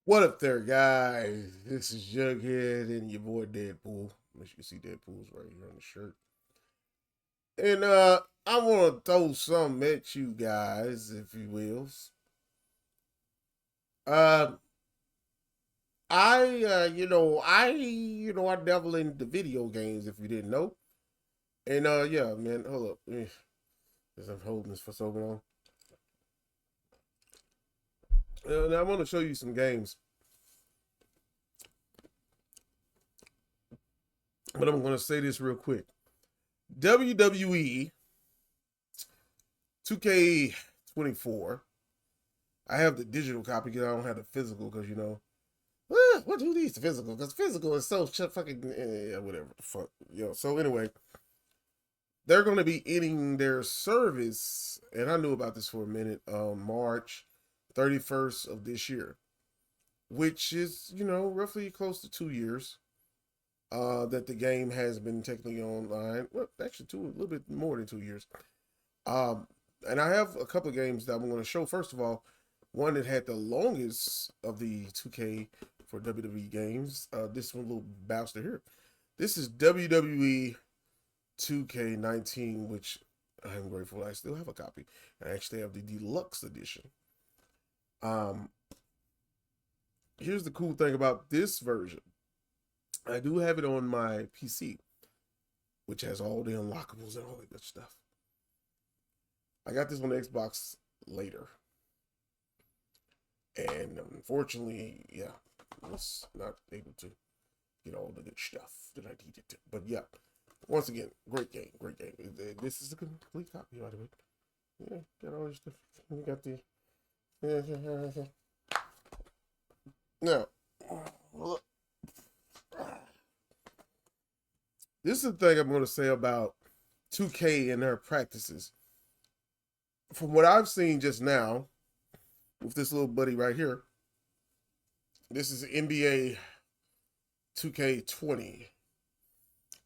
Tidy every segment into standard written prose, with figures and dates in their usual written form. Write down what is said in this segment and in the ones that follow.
What up there, guys? This is Jughead and your boy Deadpool. As you can see, Deadpool's right here on the shirt. And I want to throw something at you guys, if you will. Uh, I dabble into video games. If you didn't know, and yeah, man, hold up, because I'm holding this for so long. Now I want to show you some games, but I'm going to say this real quick. WWE 2K24. I have the digital copy because I don't have the physical because what do these the physical? Because physical is so fucking whatever the fuck. So anyway, they're gonna be ending their service, and I knew about this for a minute, March 31st of this year, which is, roughly close to 2 years. That the game has been technically online. Well, actually, a little bit more than 2 years. Um, and I have a couple of games that I'm going to show. First of all, one that had the longest of the 2K for WWE games. This one, little bastard here. This is WWE 2K19, which I'm grateful I still have a copy. I actually have the deluxe edition. Um, Here's the cool thing about this version. I do have it on my PC, which has all the unlockables and all that good stuff. I got this on the Xbox later. And unfortunately, yeah, I was not able to get all the good stuff that I needed to. But yeah, once again, great game, great game. This is a complete copy, by the way. Yeah, got all this stuff. We got the. Now, this is the thing I'm going to say about 2K and their practices. From what I've seen just now, with this little buddy right here, this is NBA 2K20.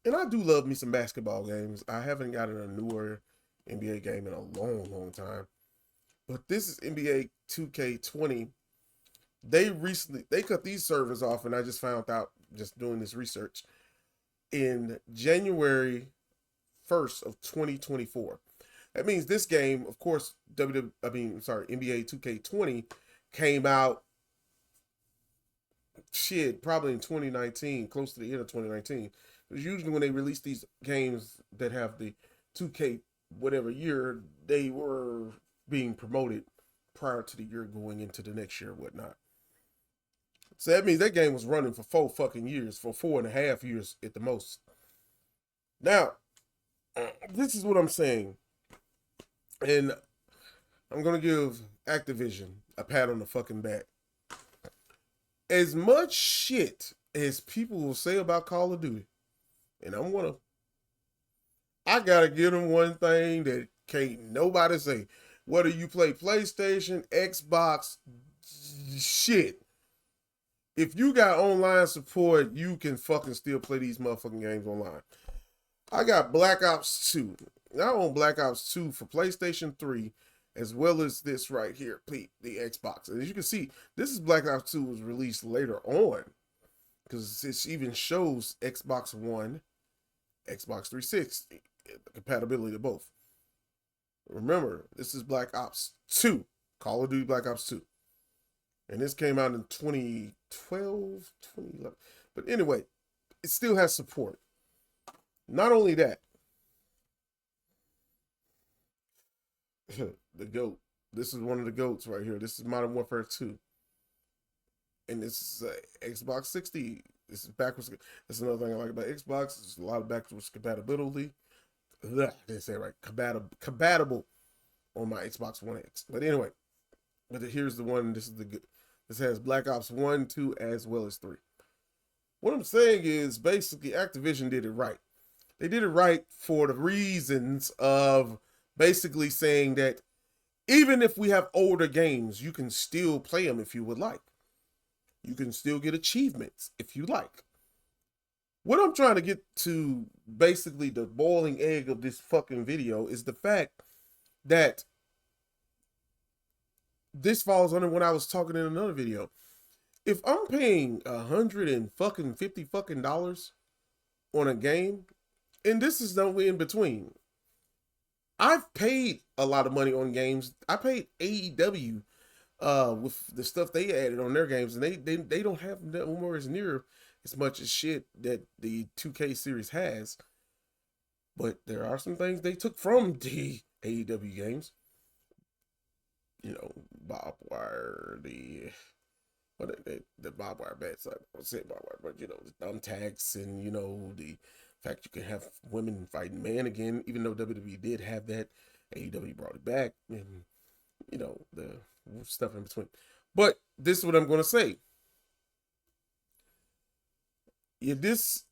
And I do love me some basketball games. I haven't gotten a newer NBA game in a long, long time. But this is NBA 2K20. They cut these servers off, and I just found out just doing this research in January 1st of 2024. That means this game, of course, NBA 2K20 came out probably in 2019, close to the end of 2019. Because usually when they release these games that have the 2K whatever year, they were being promoted prior to the year going into the next year or whatnot. So that means that game was running for 4 fucking years, for 4.5 years at the most. Now, this is what I'm saying. And I'm going to give Activision a pat on the fucking back. As much shit as people will say about Call of Duty, and I gotta give them one thing that can't nobody say. Whether you play PlayStation, Xbox, shit. If you got online support, you can fucking still play these motherfucking games online. I got Black Ops 2. I own Black Ops 2 for PlayStation 3, as well as this right here, the Xbox. And as you can see, this is Black Ops 2 was released later on, because it even shows Xbox One, Xbox 360, the compatibility of both. Remember, this is Black Ops 2, Call of Duty Black Ops 2. And this came out in 2012, 2011. But anyway, it still has support. Not only that, the GOAT. This is one of the GOATs right here. This is Modern Warfare 2. And this is Xbox 60. This is backwards. That's another thing I like about Xbox. There's a lot of backwards compatibility. I didn't say it right. Compatible on my Xbox One X. But anyway, here's the one. This has Black Ops 1, 2, as well as 3. What I'm saying is basically Activision did it right. They did it right for the reasons of basically saying that even if we have older games, you can still play them if you would like. You can still get achievements if you like. What I'm trying to get to, basically the boiling egg of this fucking video, is the fact that this falls under what I was talking in another video. If I'm paying $150 on a game, and this is no in between, I've paid a lot of money on games. I paid AEW with the stuff they added on their games, and they don't have nowhere as near as much as shit that the 2K series has. But there are some things they took from the AEW games. You know, barbed wire, the barbed wire bats. I won't say barbed wire, but you know, the thumbtacks, and you know, the fact you can have women fighting men again, even though WWE did have that, AEW brought it back, and you know, the stuff in between. But this is what I'm going to say. If this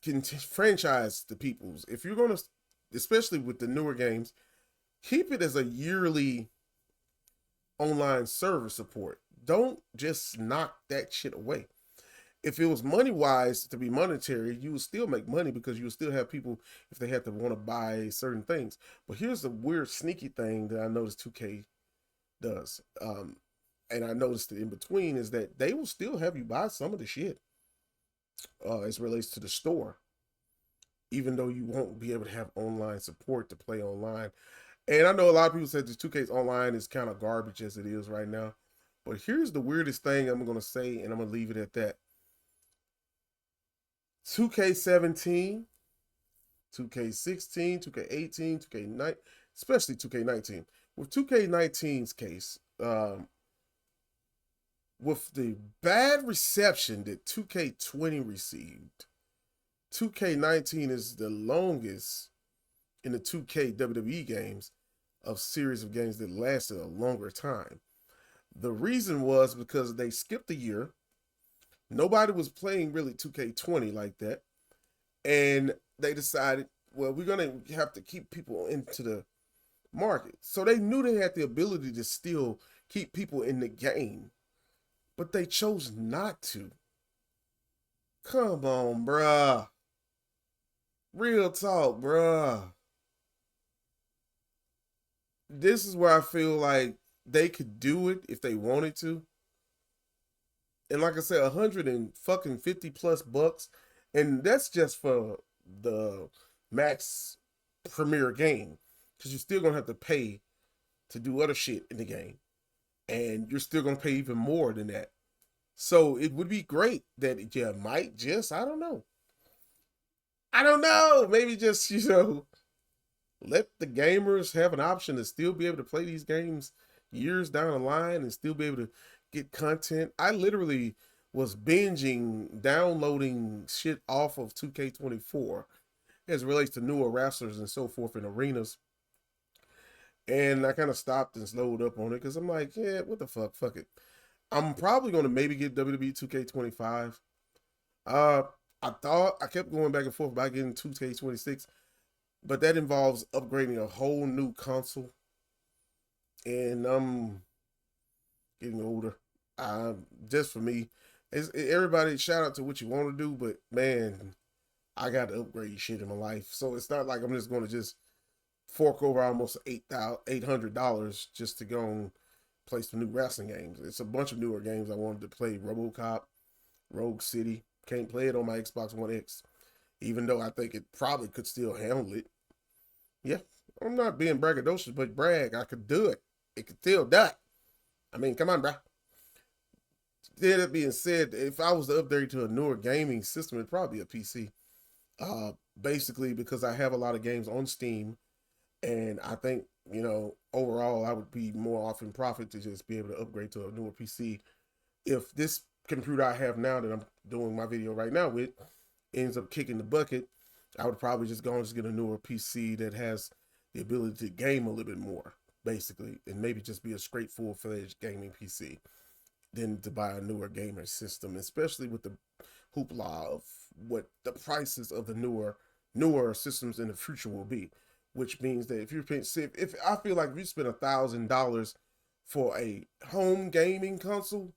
can franchise the peoples, if you're going to, especially with the newer games, keep it as a yearly online server support. Don't just knock that shit away. If it was money wise to be monetary, you would still make money because you would still have people if they had to want to buy certain things. But here's the weird, sneaky thing that I noticed 2K does. And I noticed it in between is that they will still have you buy some of the shit as it relates to the store, even though you won't be able to have online support to play online. And I know a lot of people said the 2K's online is kind of garbage as it is right now. But here's the weirdest thing I'm going to say, and I'm going to leave it at that. 2K17, 2K16, 2K18, 2K9, especially 2K19. With 2K19's case, with the bad reception that 2K20 received, 2K19 is the longest in the 2K WWE games of series of games that lasted a longer time. The reason was because they skipped a year. Nobody was playing really 2K20 like that. And they decided, well, we're going to have to keep people into the market. So they knew they had the ability to still keep people in the game, but they chose not to. Come on, bruh. Real talk, bruh. This is where I feel like they could do it if they wanted to. And like I said, 150 plus bucks, and that's just for the max premier game, because you're still gonna have to pay to do other shit in the game, and you're still gonna pay even more than that. So it would be great that you might just, I don't know, maybe just let the gamers have an option to still be able to play these games years down the line and still be able to get content. I literally was binging, downloading shit off of 2K24 as it relates to newer wrestlers and so forth in arenas. And I kind of stopped and slowed up on it because I'm like, yeah, what the fuck it. I'm probably going to maybe get WWE 2K25. Uh, I kept going back and forth about getting 2K26, but that involves upgrading a whole new console, and I'm getting older. Just for me, everybody shout out to what you want to do, but man, I got to upgrade shit in my life. So it's not like I'm just going to just fork over almost $800 just to go and play some new wrestling games. It's a bunch of newer games I wanted to play. RoboCop, Rogue City. Can't play it on my Xbox One X, even though I think it probably could still handle it. Yeah, I'm not being braggadocious, but brag, I could do it. It could still do it. I mean, come on, bro. That being said, if I was to upgrade to a newer gaming system, it'd probably be a PC. Basically, because I have a lot of games on Steam, and I think, overall, I would be more off in profit to just be able to upgrade to a newer PC. If this computer I have now that I'm doing my video right now with ends up kicking the bucket, I would probably just go and just get a newer PC that has the ability to game a little bit more, basically, and maybe just be a straight full-fledged gaming PC than to buy a newer gamer system, especially with the hoopla of what the prices of the newer systems in the future will be. Which means that if you're paying, if I feel like if you spend $1,000 for a home gaming console,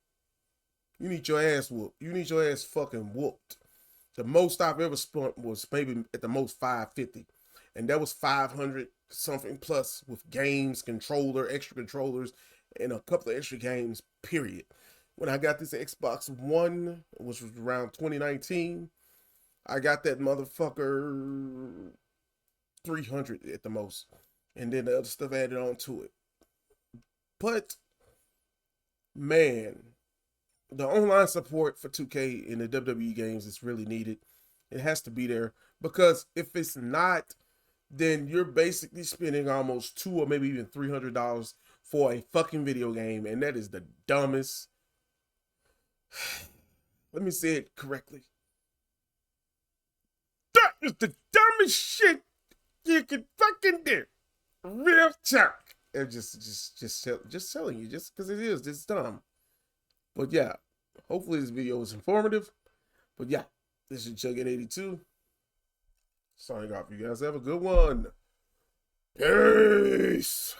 you need your ass whooped. You need your ass fucking whooped. The most I've ever spent was maybe at the most 550, and that was 500 something plus with games, extra controllers, and a couple of extra games. Period. when I got this Xbox One, which was around 2019, I got that motherfucker 300 at the most. And then the other stuff added on to it. But, man, the online support for 2K in the WWE games is really needed. It has to be there. Because if it's not, then you're basically spending almost $200 or maybe even $300 for a fucking video game. And that is the dumbest. Let me say it correctly. That is the dumbest shit you can fucking do. Real talk. And just telling you, just because it is, it's dumb. But yeah, hopefully this video was informative. But yeah, this is Jughead82. Signing off. You guys have a good one. Peace.